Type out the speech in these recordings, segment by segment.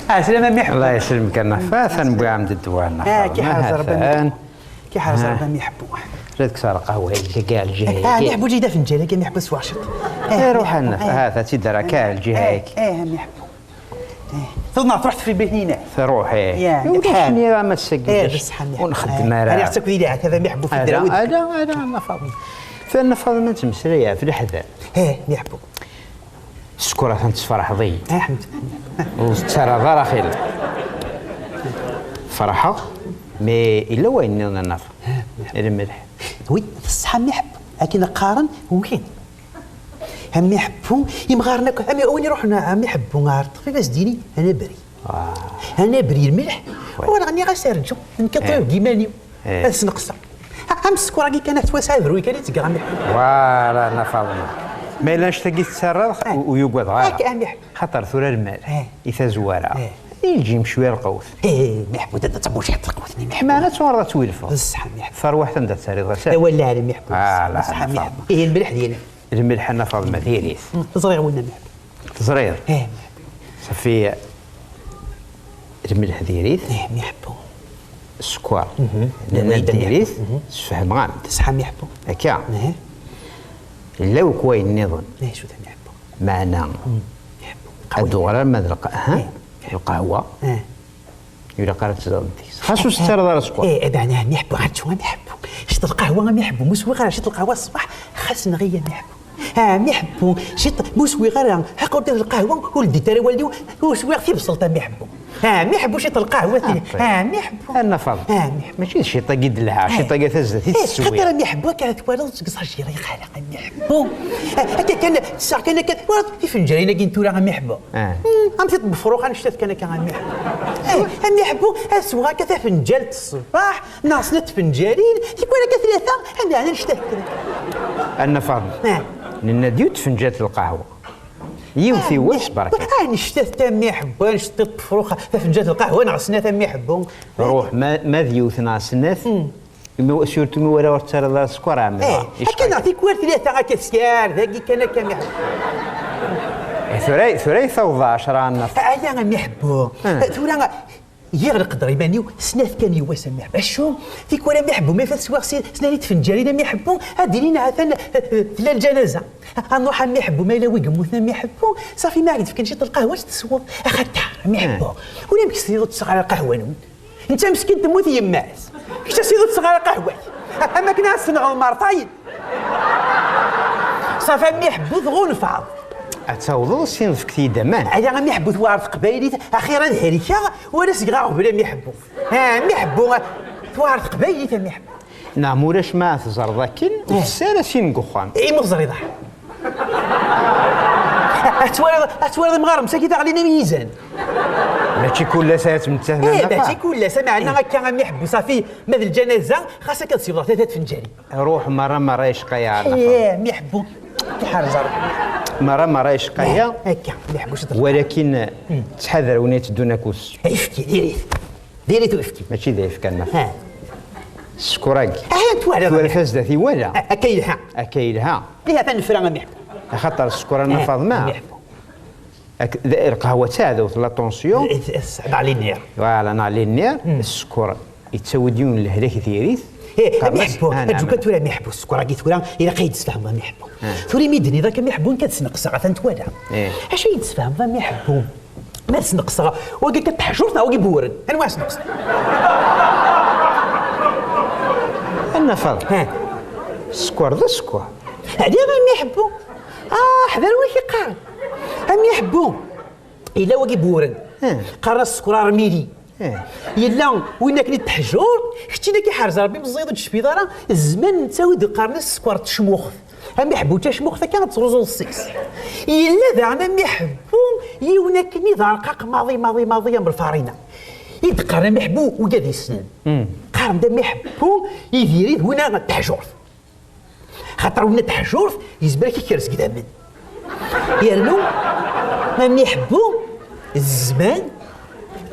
سلامة ميحبو. الله يسلمك النفاث نبغي عند الدوان. كي حاجة ربما كي حاجة ربما ميحبو. جاتك صار قهوة كاع الجهة. ميحبو جيدا فنجان كي ميحبو سواشط. روح النف هذا تدرى كاع الجهة. ميحبو. ثم رحت في بهنينة. روحي. ودشني راه ما تسقيش. ونخدم راه. أنا عطيك ذي هذا ميحبو في الدراوي. هذا نفاضل. فالنفاضل ما تمسريها في الحذاء. ميحبو. السكورة تنتصفرح ضي. الحمد لله. وترى ضرا خير. فرحة مي إلا وين النفط. الملح. وي الصحة ميحبو. لكن قارن وين؟ هم يحبون يمغارنا هم وين يروحنا هم يحبون غار بس ديني انا بري انا بري الملح وانا غني غاسرجو نكطيو كيماني بس نقصر هم السكر كي كانت توسادر كان يتقرا ملح فوالا انا فاهمه ما الا نشتاقي تسرر ويقعد غير خاطر ثورة المال اذا زواره يجي مشويه القوس محبو تبوش حتى القوس محبو ما انا تمرض تويلفو بصح محبو فروح تندى تساري غسال ولا هذا محبو لا بصح محبو الملح ديالنا الملح انا فاضل ما ديريس تصغير ولا محبو تصغير صافي الملح ديريت محبو السكر لان ديريت تفهم غان تصحى محبو هكا لو كوين نظن شو ثاني محبو معنا ادو غير المدرقه القهوه يلا قرات تزودتي خاصو ستر دار السكر انا محبو عاد شو محبو شط القهوه محبو مسوي غير شط القهوه الصباح خاصنا غير محبو محبو شط مسوي غير حقوا دير القهوه ولدي ترى والدي وسوي في بسلطه محبو محبو شط القهوه محبو انا فاضل ماشي شي طاقيد لها شي طاقه تزدتي تسوي خاطر محبو كانت والو تقص الجيره يخلق محبو كان الساعه كان في فنجرينا كي نتورا محبو عم في بفروخ انا شتات كان محبو محبو اسوا كذا فنجال الصباح ناقصنا فنجالين يكون كثلاثه انا نشتات انا فاضل لان فنجات القهوه يوثي واش بركه نشتات تامي حبو نشتات بفروخه فنجات القهوه ناقصنا تامي حبو روح ما ذيوث ناقصنا سورتو مي ورا ترى لا سكر عامل هكا نعطيك ور ثلاثه كاسكار ذاكي كان كامي ثري ثوض 10 عنا يا محبو ثورا يغرق ضريبانيو سنات كان يواسا محبو شو فيك ولا محبو ما فات سواق سناني تفنجارينا محبو هاديرينا مثلا في الجنازه نروح محبو ما الا ويقموثنا محبو صافي ما عاد كنشي القهوه تسوق اخدتها محبو ولا مكسيدو تصغر القهوه نون انت مسكين تموت يماس كيش تسيدو تصغر القهوه اما كنا نصنعوا مرطاين صافي محبو ضغون فاض اتوضو سين في كتي دمان انا محبو ثوار قبايلي اخيرا هريكا ولا صغار بلا محبو محبو ثوار قبايلي محبو نعم ولاش ما تزر ذاكن والساله سين قخان مزري ضح اتوالد مغار مساكي علينا ميزان ماشي كل ساعه متهنا ماشي كل ساعه معنا هكا محبو صافي مثل الجنازه خاصك تصير ثلاثه فنجاني روح مره يشقيا على محبو كحرزر مرة يشقيا هكا محبوش ولكن تحذر وين تدوناكوس افكي ديريتو افكي ماشي ذاك كان السكراك توالى فاز ذاتي ولا اكايلها ليها تنفرا محبو خاطر السكر انا فاض ما القهوه تاعو لا طونسيون على النير فوالا على النير السكر يتسوى ديون الهلاك دياليث محبو هادوكا تورا محبو السكر كي تورا الا قايد تفهم محبو توري ميدني ذاك محبو كتسنقصها ثنتوالا اش يتفهم محبو ما تسنقصها وكي كتحجرنا وكي بورد انا واش نقص انا فاضل السكر ذا السكر هذا ما يحبوا حذر وين كيقارن هم يحبوا الا وكي بورد قرا السكر رميلي يلا وين كنت تحجور شتينا كيحرز ربي مزيد الشبيطاره الزمان نتاوي قارن السكر تشموخ هم يحبوا تشموخ كانت تروزو السيس الا زعما يحبوا يونكني ذرقاق ماضي بالفارينه يتقارن محبو وكادي السنان قارن دا محبو يديري هنا تحجور خاطر وين تحجور يزبر كي كرس قدامن يرنو ما يحبو الزمان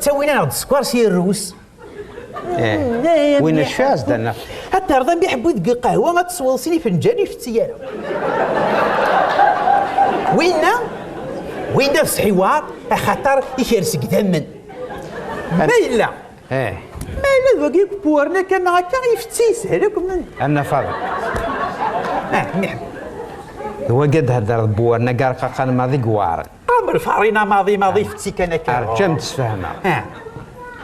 تسوينا ناخذ السكر سير الروس وين الشاز درنا حتى رضا بيحبوا يدق قهوه ما تصوصيني فنجاني في السياره وين الصحيوات خاطر يكرس قدامن ما إلا ايه ما إلا ذوك بورنا كان هكا يفتي سهلكم انا فاضل محب هو قد هدر بورنا قال قال ماضي قوار قامر فارينا ماضي فتي كان هكا رجعت تفهمها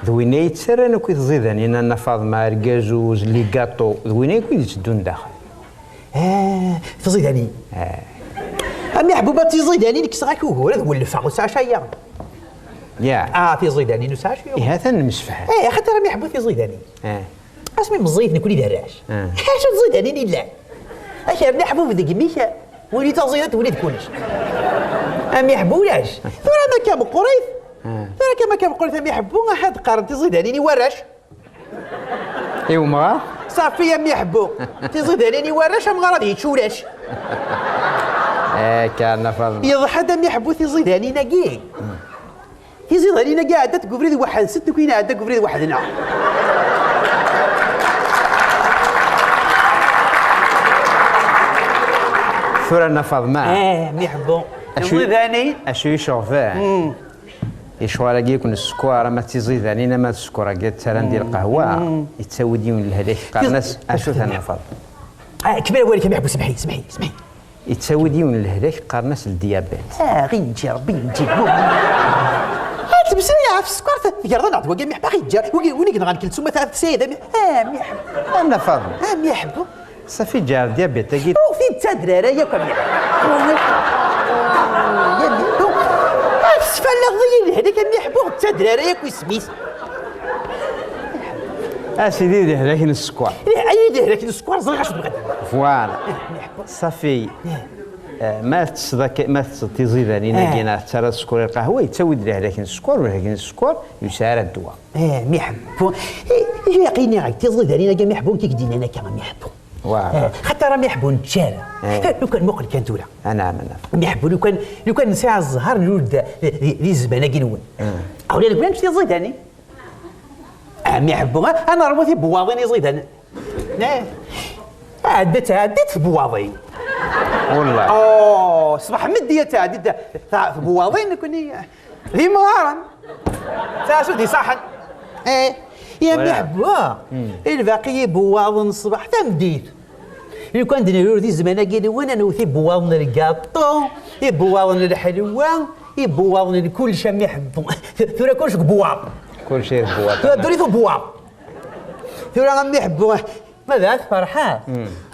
ذوينا يتسرى نكوي تزيدني انا فاطمه ركازوز لي كاطو ذوينا يكوي تدون داخل تزيدني أمي حبوبة تزيدني لك صغاك وهو هذا هو اللي فاق وسع شيء يا تزيدني نسع شيء هذا المسفح خاطر أمي حبوبة تزيدني اسمي مزيد نكوني دراش شو تزيدني لا أشرني حبوبة ديك ميشا ولي تزيدت ولي تكونش أمي حبولاش ثورة ما كان قريب ثورة ما كان قريب أمي حبوبة حد قارن تزيدني وراش ايوا ما صافي يا أمي حبو تزيدني وراش أم غراضي تشولاش كان فاضل يضحى أمي حبو تزيدني نقي تزيدني قاعدة تقفري واحد ست كوين قاعدة تقفري وحدنا ثورة نفض معه محبو تزيدني اشو يشوفه يشوار يكون السكر ما تزيد علينا ما السكر قالت ترى ندير قهوه يتسوي ديون الهلاك قرناس اشو ثاني فضل كبير ولك محبو سمحي يتسوي ديون الهلاك قرناس الديابيت غير نجي ربي نجيب تبسري في السكر يرضى نعطي وقال محبا غير جار ونقدر غنكل ثم ثلاث سيده محبو انا فضل محبو صافي جار ديابيت قلت وفي تدرارة ياك اسفل لغضي هذاك محبو تدرارة ياك وسميس سيدي الهلاك السكر عيد هذاك السكر زرق شنو بغيت فوالا صافي ما تزيد علينا كاين ترى السكر القهوه يتسوي هذاك السكر ولكن السكر يسار الدواء محبو يقيني غير تزيد علينا كاع محبو كي كدينا انا كمان محبو حتى راه محبو نتشارى لو كان مقل كان دوله انا محبو لو كان نساع الزهر نولد ذي الزبانه كينون او لا نقول تزيد عليني محبو انا ربوتي بواضين يزيد انا عدت في بواضين والله صباح مديه تعديت في بواضين كوني ذي مهارا تاسو دي صحن يا محبو الباقي بواضن الصباح تمديت لو كان دير ذي الزمانه كاين وانا نوثي بواضن الكاطو بواضن الحلوه بواضن كل شيء محبو ثورة كلش بواض كل شيء بواض دوري بواض ثورة غني يحبوا ماذا فرحان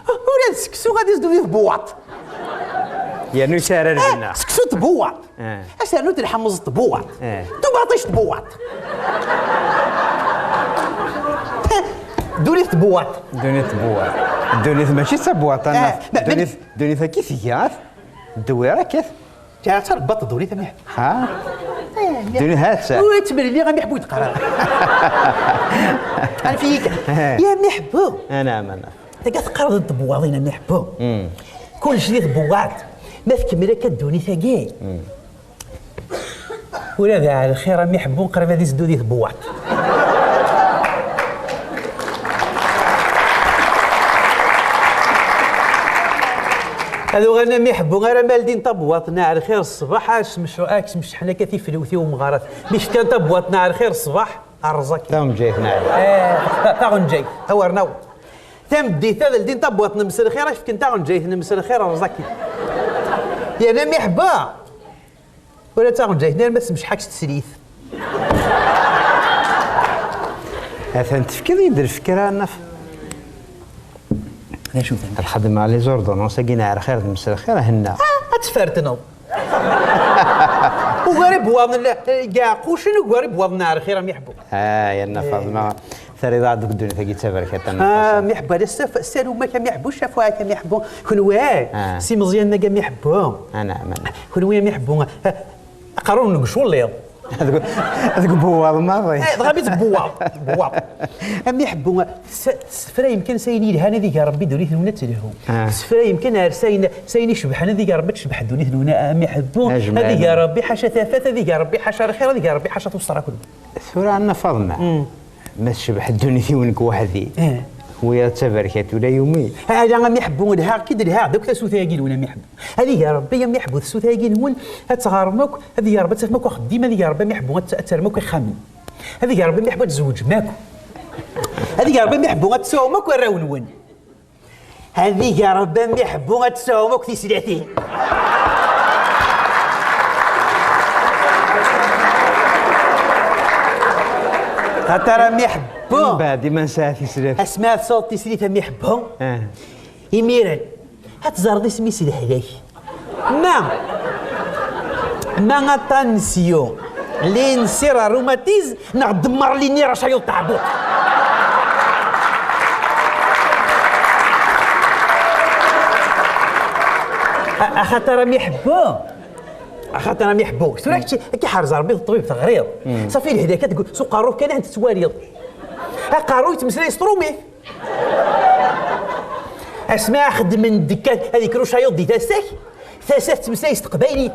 ولا السكسو غادي يزدو في بواط يعني سارة لنا سكسو تبواط اش انو تنحمص تبواط تو باطيش تبواط دوني تبواط دوني ماشي تبواط انا دوني كي ثيات الدويره كيف جا تربط دوني تمام دوني هات وتمر لي غنحبو يتقرا انا فيك يا محبو انا انت كتقرض الطبواضين محبو كل شيء طبواط ما في كميره كدوني ثقيل ولا ذا على الخير محبو قريب هذه زدو دي طبواط هذو غير محبو غير مالدين طبواطنا على خير الصباح مش حنا كثيف فلوثي ومغارات مش كان طبواطنا على خير الصباح الرزاك تم جايتنا تاغن جاي هورناو تم ديت هذا الدين طبواطنا مسر خير اش كنت تاغن جايتنا مسر خير الرزاكي يا انا محبا ولا تاغن جايتنا ما تسمش حاجه تسليث هذا تفكير يدير فكره نف شوف الخدمه على زوردونونس كاينه على خير مسر خير هنا تفرتنا وغريب واضن كاع قوشن وغريب واضن على خير ما يحبوا يا نفض ما ثري ضاع دوك الدنيا ثقيت تبارك الله ما يحبوا هذا السالو ما كان يحبوش شافوها كان يحبوا كنوا سي مزيان كان يحبوا انا كنوا ما يحبوا قارون نقشوا الليل هذاك بواض ماضي غابيت بواض أم يحبوا السفرة يمكن سايني لهنا ذيك ربي دوني ثنونا تلهو السفرة يمكن سايني شبح أنا ذيك ربي تشبح دوني ثنونا أم يحبوا هذيك ربي حاشا ثافات هذيك ربي حاشا الخير هذيك ربي حاشا توصل كله ثورة عنا فضلنا ما تشبح دوني ثنونك وحدي ويا تباركات ولا يومي هذا ما يحبون لها كي لها دوك تسوثاقين ولا ما يحبوا هذه يا ربي ما يحبوا السوثاقين هون تغارمك هذه يا ربي تفهمك وخديم هذه يا ربي ما يحبوا ترمك يخمم هذيك يا ربي ما يحبوا تزوج ماكو. هذيك يا ربي ما يحبوا غتساوم ماك وراونون. هذيك يا ربي ما يحبوا غتساوم ماك في سلعتين. خاطر ما يحبوا بعد ما نسى في سلاف اسماء صوت تسريف ما يحبهم. يميران هتزرد اسمي سلحلاك ما غطانسيو لي نسير الروماتيز نغدمر لي نير شايو طعبوط. خاطر ما يحبوه خاطر ما يحبوه سوري كي حارز ربي الطبيب تغريض صافي الهداك تقول سوق قاروف كان عند التواليض قارو يتمسلا يسطرومي اسمع خدم من الدكات هذيك روشايوط دي تاساك ثاسات تمسلا يستقبايلي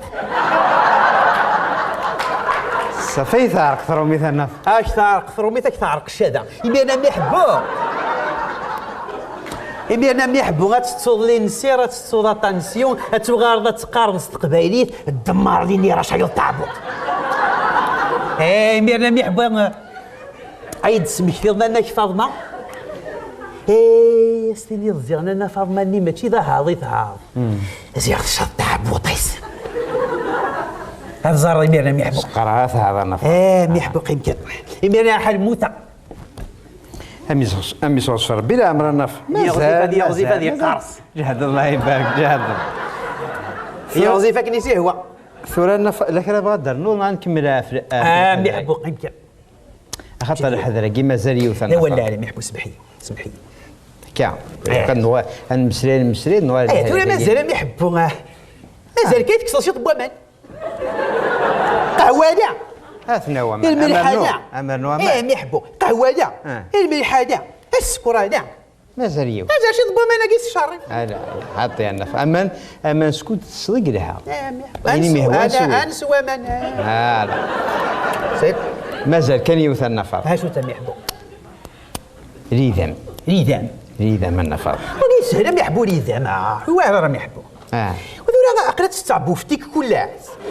صافي ثارق ثرومي ثنف اش ثارق ثرومي ثارق الشاده يبي انا ما يحبوه يبي انا ما يحبوا غتتصود لي نسير غتتصود طانسيون غتغارض تقارض استقبايليت دمر لي نيره شايل طابوط. يبي انا ما يحبوا عيد سميك فيضنا انا فاطمه. سيدي زيغنا انا فاطمه ني ماشي ذا هاضي ثعاض زيغ شط طابوطيس هذا زار يبي انا ما يحبوا قرات هذا نفر ما يحبوا قيم كذا يبي انا حل موته أمي صوصر بلا أمر النفر هي وظيفة ديال قرص جهد الله يبارك جهد هي وظيفة كنيسي هو ثورة النفر لك راه بغا نور ما نكملها في ما يحبوا قيمك خاطر الحذرة كيما زال يوثن لا ولا لا ما يحبوا سمحي كاع كان المسرين نوار ثورة مازال ما يحبوا مازال كيتكسر شي طبوامان قهوة لا هاثنا هو الملحة لا أمرنا ما يحبوا قهوة لا الملحة لا السكر لا مازال يو مازال شي ضبا ما ناقص الشر لا حاطي النف امان سكوت تصدق لها انا انسوا من لا سير مازال كان يوث النفر ها شو تم يحبوا ريذم النفر ولي سهل ما يحبوا ريذم هو راهم يحبوا وذولا قرات تستعبوا فتيك كلها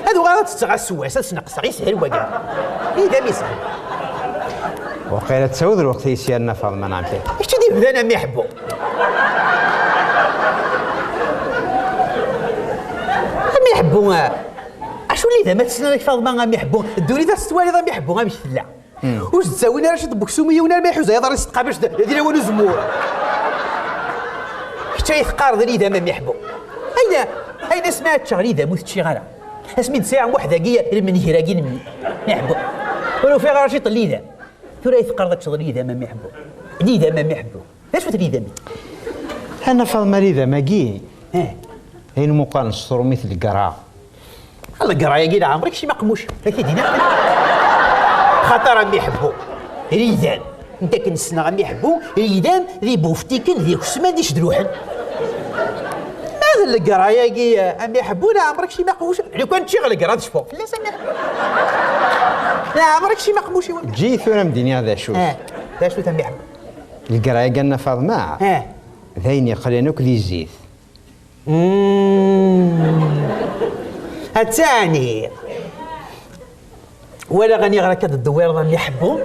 هذو غير تستغى السواسه تنقص غير سهل وكاع ريذم يسهل وقيلة تسود الوقت يسير النفر ما نعمتي اش تدير بدا ما يحبوا ما يحبوا اشو اللي ما تسنى لك فاض ما يحبوا الدوري ذا السوالي ذا ما يحبوا ما لا واش تساوينا راه شي طبك سوميه ولا ما يحوز يضر يستقى باش يدير هو زمور حتى يثقار ذا اللي ما يحبوا اين سمعت شغلي ذا موت شي غالا اسمي ساعه واحده كيا من هراكين ما يحبوا ولو في غير شي طلي ذا ثورة يثقر ذاك شغلي ذا ما يحبوا دي ذا ما يحبوا اش تريد ذا انا فاضل ذا ما كي هين مقارن الصرو مثل القرا القرايه كي عمرك شي مقموش لكن دينا خاطر ما يحبوا ريدان انت كنسنا غا يحبوا ريدان ذي بوفتيكن ذي كسما ديش دروحن هذا القرايه كي ام يحبونا عمرك شي مقموش لو كان تشغل القرا تشفو لا سمح لا عمرك شي مقموش جي ثورة مدينة ذا شو ذا شو تم يحب القرايه قالنا فاطمه ذاين يقرينوك ذي الزيت الثاني ولا غني غير كد الدوير ضم يحبوا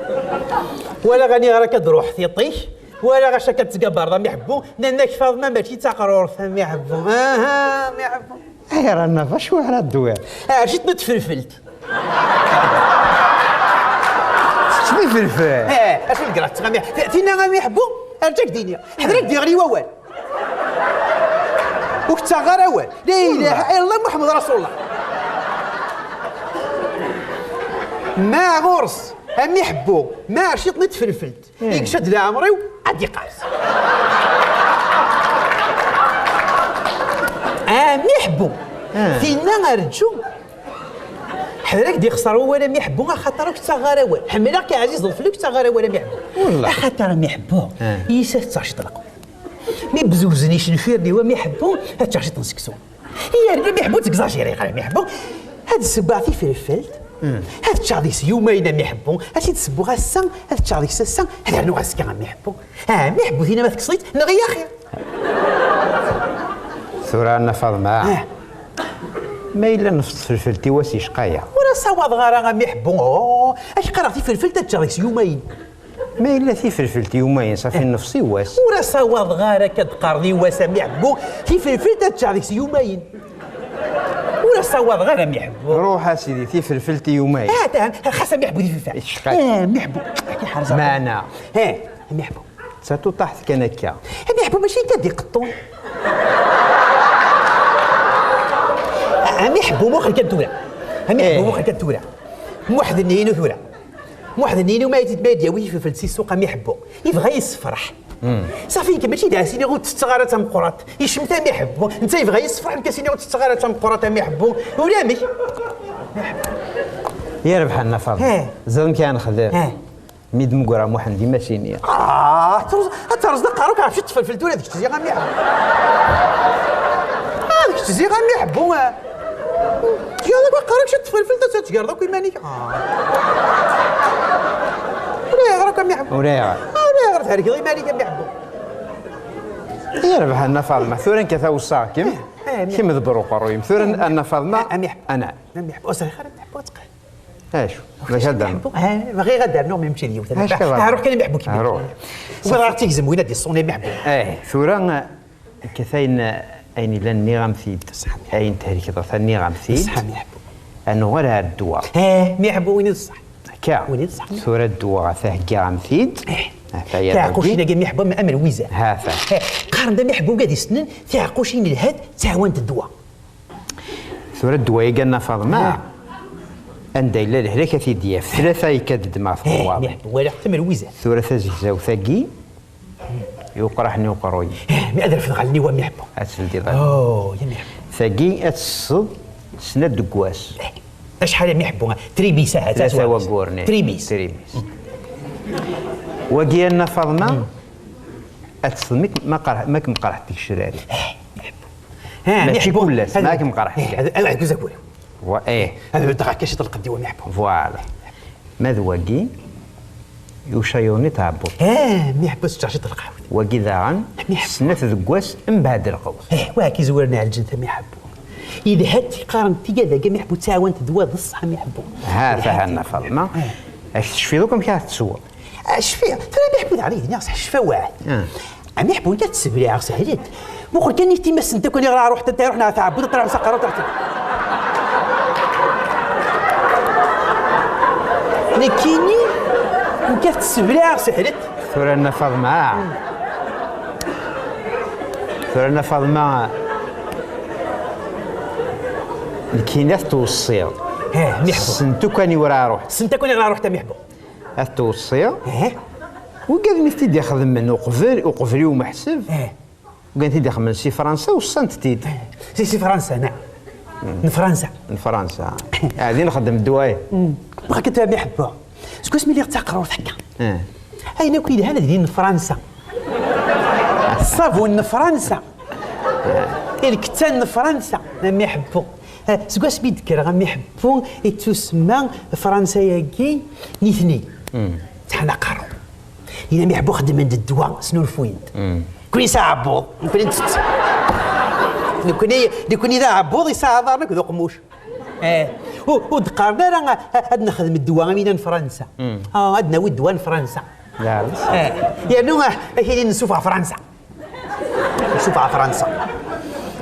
ولا غني غير كد روح ثيطيش ولا غاش كتقبر ضم يحبوا لانك فاطمه ماشي تقرور ثم يحبوا ما يحبوا رانا فاش على الدوير جيت نتفلفلت شنو فلفل اش القرات تغامي فينا غامي يحبوا ارجاك دينيا حضرك دي غري ووال وكتا غير اول لا اله الا الله محمد رسول الله ما غرس هم يحبوا ما شيط نتفلفلت يكشد لعمري عادي قاس يحبوا فينا غرجو حضرك دي خسروا ولا ما يحبوا خاطرك تغاروا حملك يا عزيز الفلوك تغاروا ولا ما يحبوا والله خاطر ما يحبوا يسات تعش طلقوا ما بزوزنيش نفير اللي هو ما يحبوا هاتعش تنسكسو هي اللي ما يحبوا تكزاجيري قال ما يحبوا هاد السباع في فلفل هاد الشعديس يومين ما يحبوا هاتي تسبوا غاسا هاد الشعديس سا هاد نوع غاسكا ما يحبوا ما يحبوا فينا ما تكسيت نغي يا خير ثورة فاطمه ما إلا نفط فلفلتي واسي شقايا ولا ورا صواد غارة غام يحبو اش قرأتي فلفل تجريس يومين ما إلا في فلفل يومين صافي نفسي واس ورا صواد غارة كتقارني واسام يحبو في فلفل تجريس يومين ورا صواد غارة يحبو روح اسيدي في فلفل يومين خاصة يحبو دي في الفعل يحبو كي حرزة معنا يحبو ساتو طاحت كنكا يحبو ماشي كدي قطون يحبو مخ الكنتورة يحبو مخ الكنتورة واحد النينو ثورة واحد النينو ما يدياوي في فلسي السوق يحبو يبغى يصفرح صافي كي ماشي داسيني غو تستغارة تم قرات يشمت يحبو انت يبغى يصفرح كاسيني غو تستغارة تم قرات يحبو ولا مي يربح لنا فاضل زين كان خدام ميد مقرا موحد ديما سينيا ترز دقاروك عرفت تفلفلتو هذيك التزي غام يحبو هذيك التزي غام يحبو يلا بقاروك شي تفلفل تتقرض كي ماني ولا يغرق كم يحبو ولا يغرق هذيك غير ماني كم يحبو يربح لنا فاطمه ثورا كثاو الساكم كيما ذبرو قرويم ثورا ان فاطمه انا يحبو اصلا خرج يحبو تقال اش غدا باغي غدا نو ميمشي ليو روح كان يحبو كيما روح ولا تيكزم وين دي الصوني يحبو ثورا كثاين اين لن نغام ثيد اين تهريك ثاني نغام ثيد صح يحبو انه غير الدواء ما يحبو وين الصح كا وين الصح ثورا الدواء ثاه كام ثيد تعقوشين كاع يحبو من امر ويزان هذا قارن دم يحبو قاد يسنن تعقوشين الهاد تعاونت الدواء ثورا الدواء قالنا فاطمه عند إلا الهلاكة في دياف ثلاثة يكدد مع فوضى ولا حتى مرويزة ثلاثة زيزاو ثاقي يقرحني وقروي ما أدري في الغالي وما يحبو أتسلدي ضال يا ميحبو ثاقي أتصد سنة دقواس شحال ما يحبو تريبيس ثلاثة وقورني تريبيس وقيانا فاطمة أتصد ما كم قرحتك الشراري ماشي كلها ما كم قرحتك أنا كوزا كوري هذا بدك كاش تلقى الدواء ما يحبو فوالا ماذا وقي يشيوني تعبو ما يحبوش ترشي تلقى وقي ذاعن سنة ذقواس من بعد القوس واكي زورنا على الجنة ما يحبو إذا هاد قارن تيجا ذا ما يحبو تعاون تدواء الصحة ما يحبو هذا فاطمة اش تشفي ذوكم كي تسوى الشفاء ترى ما يحبو عليه ناس الشفاء واعد عم يحبو انت تسبري عا سهلت مخر كان يتمس انت كون يغرى روح حتى روحنا تعبد طلع مسقره تحت لكني وكيف تسبري عا سهلت ثورنا فاطمة الكينات توصيل محبو سنتو كان يورا روح سنتو كان يغرى روح تا محبو توصيل وقال نفتي يخدم منه وقفري ومحسب وقال تيدي من سي فرنسا وصنت تيد سي فرنسا نعم فرنسا قاعدين نخدم الدواء بغا كنت محبو شكون اسمي اللي تقراو هكا اين كاين هذا ديال فرنسا الصابون فرنسا الكتان فرنسا ما يحبو شكون اسمي ذكر غا يحبو تسمى فرنسا ياكي نيثني تحنا قارو إذا ما يحبو خدم عند الدواء سنو الفويند كوني ساعة عبوض كوني إذا عبوض يساعة دارنا كذا قموش ودقارنا راه عاد نخدم الدواء من فرنسا عاد ناوي الدواء فرنسا لا يعني هي نشوفها فرنسا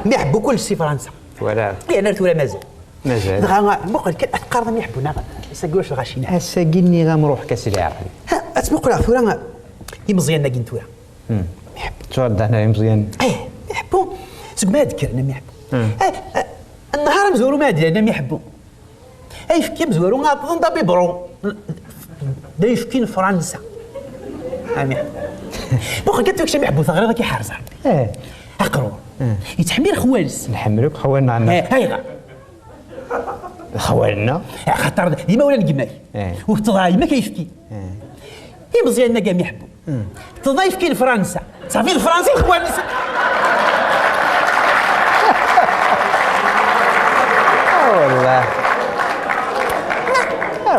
ما يحبو كل شيء فرنسا ولا انا ولا مازال مازال مقل قارن ما يحبونا ساكوش غاشينا ساكيني غنروح كاس العقل اسمع قول ثورا دي مزيان ناكين ثورا يحب ترد هنا مزيان يحبو سوق ما ذكرنا ما يحبو النهار مزورو ما ادري انا ما يحبو يفكي مزورو غاطن دابي برو دا يفكين فرنسا ما يحبو بوخ قلت لك شنو يحبو ثغرة كي حارس اقرو يتحمل خوالس نحملوك خوالنا عنا هايغا خوالنا خاطر ديما ولا نجماي وتضاي ما كيفكي مزيان ناقا يحبو تضايف كاين فرنسا صافي الفرنسي خوالس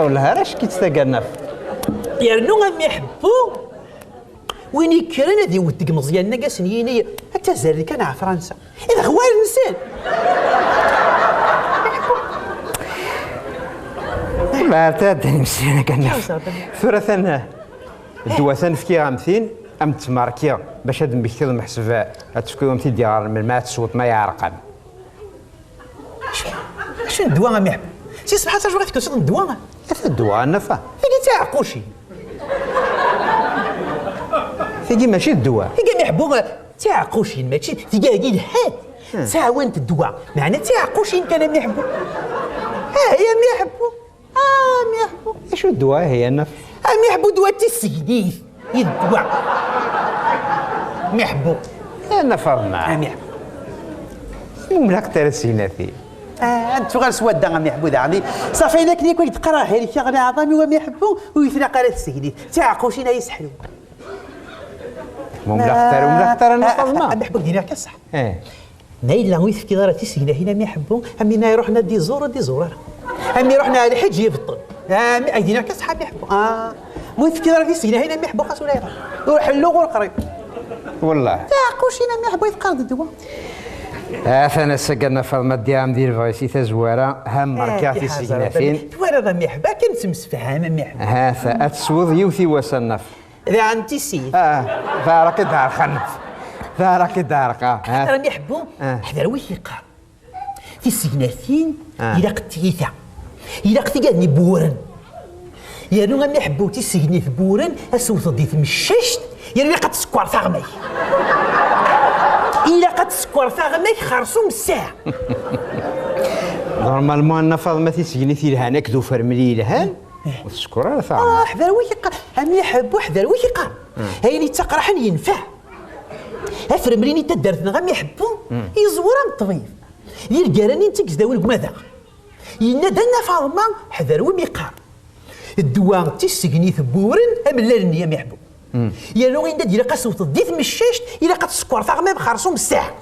والله راش كي تستقرنا يرنو غا يحبو وين يكرن هذه ودك مزيان ناقا سنيني حتى زاري كان على فرنسا اذا خوال الانسان لا تادني مسينا كنف ثلاثة الدواء تنفكي غامثين ام تماركيا باش هاد المكتب المحسب تفكيهم تيديار من الماء تصوت ما يعرقم. شنو الدواء ما يحب سي صباح تاع شغل تكسر الدواء الدواء النفع فيك تعقوشي فيكي ماشي الدواء فيك ما يحبوا تعقوشي ماشي فيك كاين حاد تعاونت الدواء معنى تعقوشي كان ما يحبوا هي ما يحبوا ما يحبوا شو الدواء هي النفع ما يحبوا دواء التسيديث الدواء ما يحبوا النفع ما يحبوا مملك ترسينا فيه انتو غير سوادا ما يحبوا ذا صافي انا كنت تقرا هذيك شغله عظامي وما يحبوا ويتلاقى على السيدي تعقوشينا يسحلوا مملك ترى النفع ما يحبوا دينا كصح نايل لا ويث كي دارتي سينا هنا ما يحبوا امينا يروحنا دي زورا امي رحنا على الحج يبطل ايدينا كصحاب يحبوا ويث كي دارتي سينا هنا ما يحبوا خاص ولا يروح اللغه القريب والله تعقوشينا ما يحبوا يتقرض الدواء انا سقنا فاطمه ديام ديال فايسي تزواره هم مركاتي سينا فين توارا ما يحبها كنت مسفهمه ما يحبها هذا اتسوض يوثي وسنف اذا انت سيد فارك دار خنف فارك دار راني يحبوا حذر وثيقه في السجناتين الى قتيثه الى قتيثني بورن يا نو غني يحبوا تيسجني في بورن اسوث ديت مششت يا نو قد سكر ثغمي الى قد سكر ثغمي خرصوا الساعه نورمالمون انا فاطمه تيسجني في لهانك ذو فرملي لهان والسكر على ثغمي حذر وثيقه هم يحبوا حذر وثيقه هاي اللي تقرح ينفع افرمليني تدرتنا غم يحبوا يزوران الطبيب يلقارني انت كزداوي القماذا ينادلنا فاطمه حذر وميقار الدواء تيسقني ثبورن املالني يا يحبوا يا لو غير ندير قاسو تديت من الشاشت الى قد سكر ثغمه بخرصوم الساعه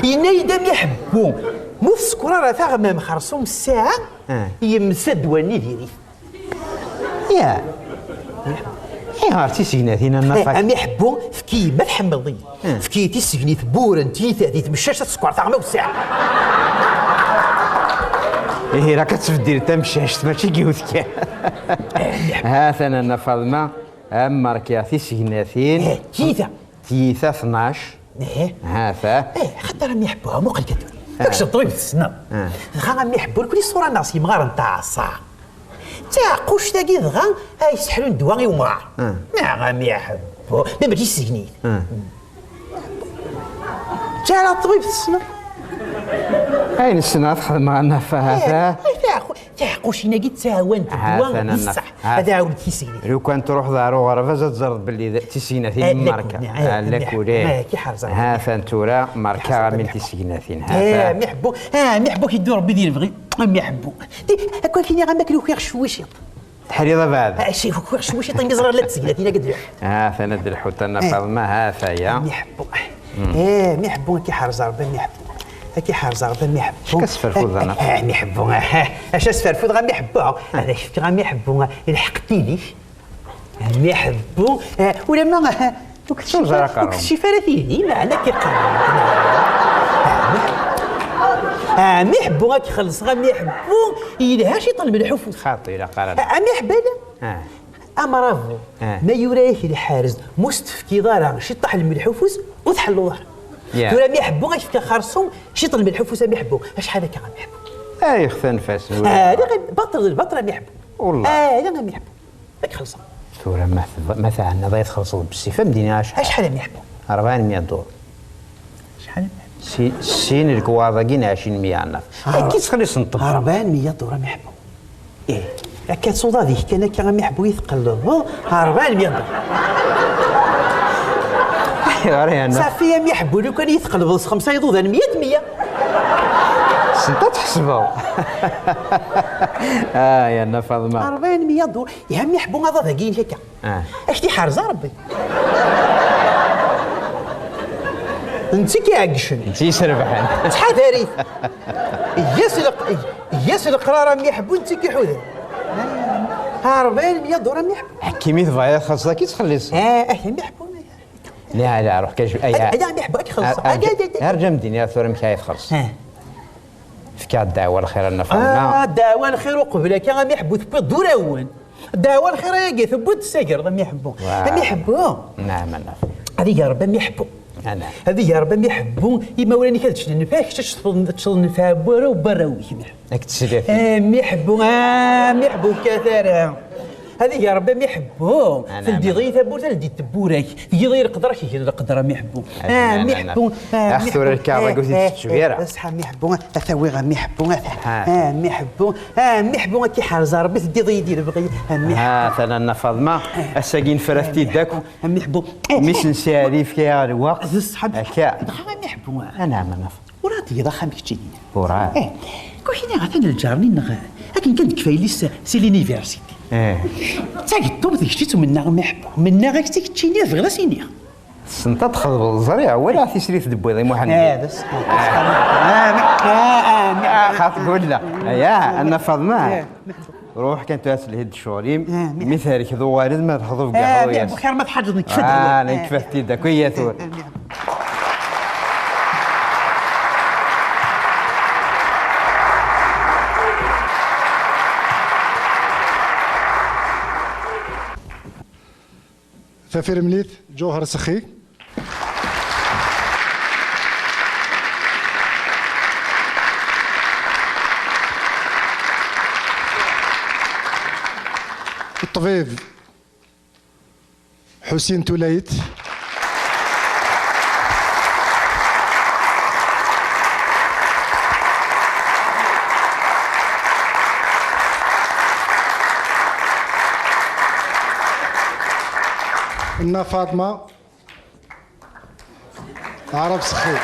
ينايدام يحبوا مو سكر راه ثغمه بخرصوم الساعه يمسد واني ديري يا عرفتي سيناتينا النفع هم يحبوا فكي ما تحملضي فكي تيسجني ثبورن تيثا تمشاش تسكر ثغمه والساعه راه كتفدي تمشاش ماشي كيوثك هذا انا فاطمه اما راكي سيناتين تيثا 12 هذا خاطر راهم يحبوها مو قلقتو داكشي طويل في السنه راهم يحبوا كل صوره ناصي مغار نتاع الصاع تعقوش تاكي دغا يسحلوا الدواء يومغار ما غام يحبوا ما بديش سجنيت جا الطبيب في السنه اين السنه تخدم معنا فهذا تعقوش ناقي تساوانت الدواء بصح هذا عاود تيسيني لو كان تروح دارو غرفه تزرد باللي تيسيناتين ماركه لك وليه هذا انتورا ماركه من تيسيناتين هذا ما يحبوا ما يحبوا كيدور ربي يدير بغي ما يحبوا هكا كاين غير ماكلو خير شويشيط تحريضه بعد شي خير شويشيط يزرر لا تسيناتين قد هذا ندير حتى انا فاطمه هذا يا ما يحبوا ما يحبوا كي حرز ربي ما يحبوا كي حارز غدا ما يحبوا كسفرفوض انا ما يحبوا اش اسفرفوض غا ما يحبوها هذا شفت غا ما يحبوا لحقتي لي ما يحبوا ولا ما كنت شي فراتيني ما على كي ما يحبوا غا كيخلص غا ما يحبوا يلها شي طلب الحفوظ خاطئه قرار ما يحبها امرافو ما يوريه الحارز مستفكي ضارع شي طاح الملحفوز وتحلوا ظهر ولا ما يحبوا غير في خرصهم شي طلب الحفوس ما يحبوا شحال هكا غا يحبوا يخفى نفاس هذا بطل ما يحبوا والله هذا ما يحبوا هاك خلصوا ثورة مثلا عندنا ضيت خلصوا بالسيفه مدينه شحال ما يحبوا 400 دور شحال سين الكواضاكين 200 عندنا كي تخلص نطب 400 دور ما يحبوا هكا تصودا ذيك كان كي غا يحبوا يتقلبوا 400 دور صافي ما يحبوا لو كان يتقلبوا 5 يضوض 100 انت تحسبوا يا انا فاطمه 400 دور يا هم يحبوا هذا ذاكين هكا اش دي حارزه ربي انت كيعقشن انت سربحان شحال داريت ياس القرار ما يحبوا انت كيحوذ 400 دور ما يحبوا حكيمي ضايع خاصك كي تخلص ما يحبوا لا روح كاش اي ما يحبوا كي خلص ارجع مدينه ثور مكايف خلص فكا الدعوة الخير لنا فاطمة. دعوة الخير وقبلك غادي يحبوا ثبت دوراون. دعوة الخير يا ثبت الساكر غادي يحبوا. غادي يحبوا. نعم. هذه يا ربي يحبوا. هذه يا ربي يحبوا إما ولاني كتشد النفاك تشد النفاك برا وبرا ويهم. راك تشري. يحبوا كثر. هذه يا ربي ما يحبوا تلدي غير ثبور تلدي تبورك تجي غير قدرك يجي القدره ما يحبوا ما يحبوا اخثر الكعبه قلت تشويره اصحى ما يحبوا ثوي ما يحبوا ما يحبوا ما يحبوا كي حارز ربي تدي غير يدير بغي مثلا فاطمه الساكين فرفتي داك ما يحبوا مش نسالي فيها الوقت الصحاب هكا ما يحبوا انا وراتي ضخم كتشي وراه كوحنا غاتن الجارني لكن كان كفايه لسه سي لينيفرسيتي تاكي الطوب ذيك شتيتو منا يحبوا منا غير تيكتشيني في غلاسيني انت تخضب الزريعه ولا في سريت دبويضي محمد هذا خاطر لا يا انا فاطمه روح كانت تاسل الشغليم مثال كذا وارد ما تحضر كاع بخير ما تحجرني كفت انا كفتي داك ويا ثور ثافير مليث جوهر سخي. الطبيب حسين توليت. إنا فاطمة عرب سخي.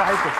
صحيح